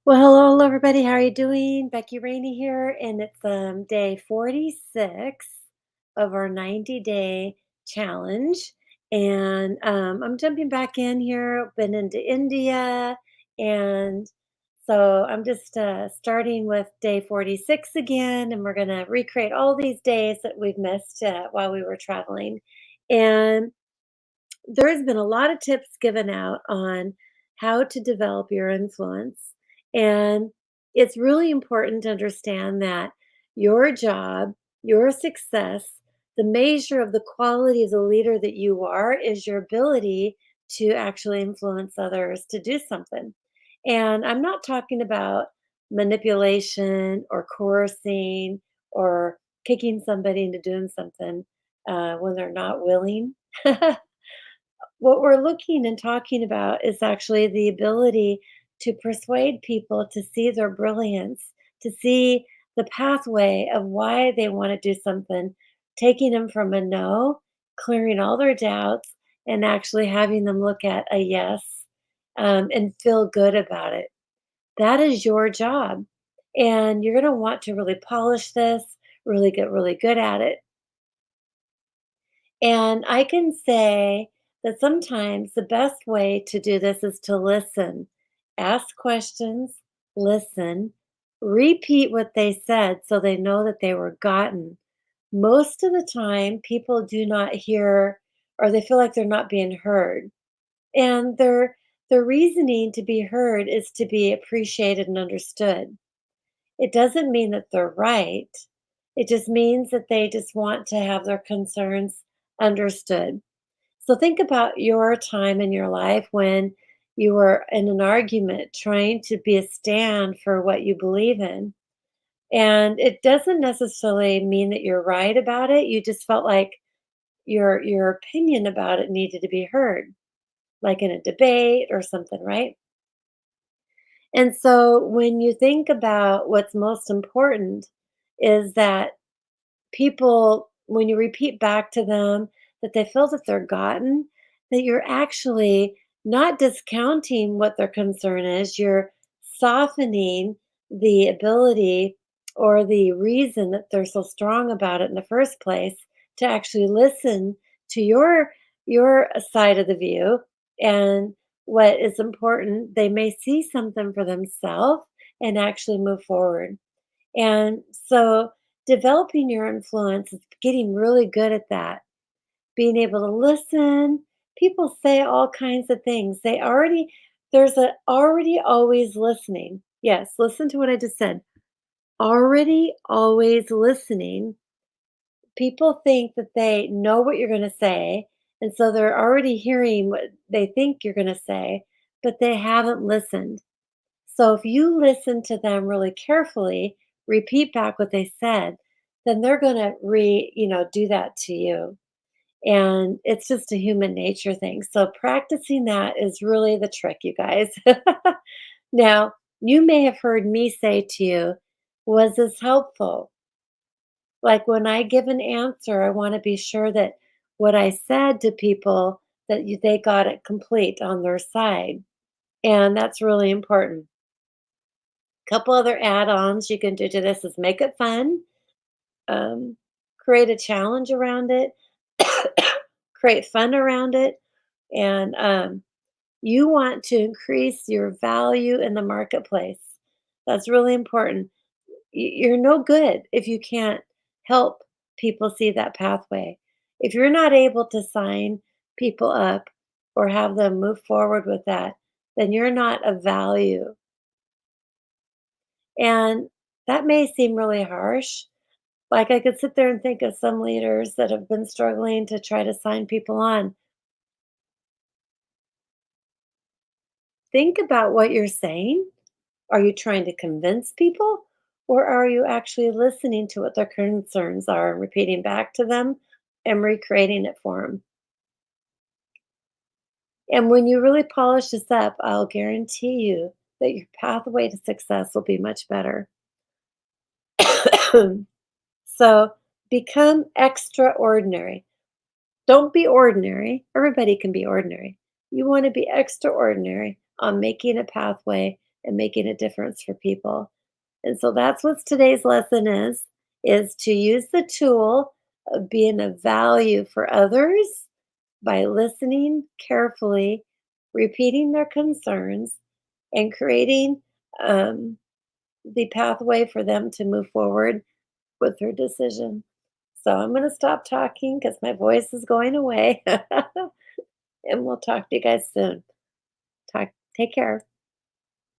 Well, hello, everybody. How are you doing? Becky Raney here, and it's day 46 of our 90-day challenge. And I'm jumping back in here. Been into India, and so I'm just starting with day 46 again, and we're gonna recreate all these days that we've missed while we were traveling. And there's been a lot of tips given out on how to develop your influence. And it's really important to understand that your job, your success, the measure of the quality of the leader that you are is your ability to actually influence others to do something. And I'm not talking about manipulation or coercing or kicking somebody into doing something when they're not willing. What we're looking and talking about is actually the ability to persuade people to see their brilliance, to see the pathway of why they want to do something, taking them from a no, clearing all their doubts, and actually having them look at a yes and feel good about it. That is your job. And you're going to want to really polish this, really get really good at it. And I can say that sometimes the best way to do this is to listen, ask questions, listen, repeat what they said so they know that they were gotten. Most of the time, people do not hear or they feel like they're not being heard. And their reasoning to be heard is to be appreciated and understood. It doesn't mean that they're right. It just means that they just want to have their concerns understood. So think about your time in your life when you were in an argument trying to be a stand for what you believe in. And it doesn't necessarily mean that you're right about it. You just felt like your opinion about it needed to be heard, like in a debate or something, right? And so when you think about what's most important is that people, when you repeat back to them that they feel that they're gotten, that you're actually not discounting what their concern is, you're softening the ability or the reason that they're so strong about it in the first place to actually listen to your side of the view and what is important. They may see something for themselves and actually move forward. And so developing your influence is getting really good at that, being able to listen. People say all kinds of things. There's a already always listening. Yes, listen to what I just said. Already always listening. People think that they know what you're going to say. And so they're already hearing what they think you're going to say, but they haven't listened. So if you listen to them really carefully, repeat back what they said, then they're going to do that to you. And it's just a human nature thing. So practicing that is really the trick, you guys. Now, you may have heard me say to you, was this helpful? Like when I give an answer, I want to be sure that what I said to people that they got it complete on their side. And that's really important. Couple other add-ons you can do to this is make it fun, um, create a challenge around it, create fun around it, and you want to increase your value in the marketplace. That's really important. You're no good if you can't help people see that pathway. If you're not able to sign people up or have them move forward with that, then you're not of value. And that may seem really harsh. Like, I could sit there and think of some leaders that have been struggling to try to sign people on. Think about what you're saying. Are you trying to convince people? Or are you actually listening to what their concerns are and repeating back to them and recreating it for them? And when you really polish this up, I'll guarantee you that your pathway to success will be much better. So become extraordinary. Don't be ordinary. Everybody can be ordinary. You want to be extraordinary on making a pathway and making a difference for people. And so that's what today's lesson is to use the tool of being of value for others by listening carefully, repeating their concerns, and creating um, the pathway for them to move forward with their decision. So I'm going to stop talking because my voice is going away. And we'll talk to you guys soon. Talk. Take care.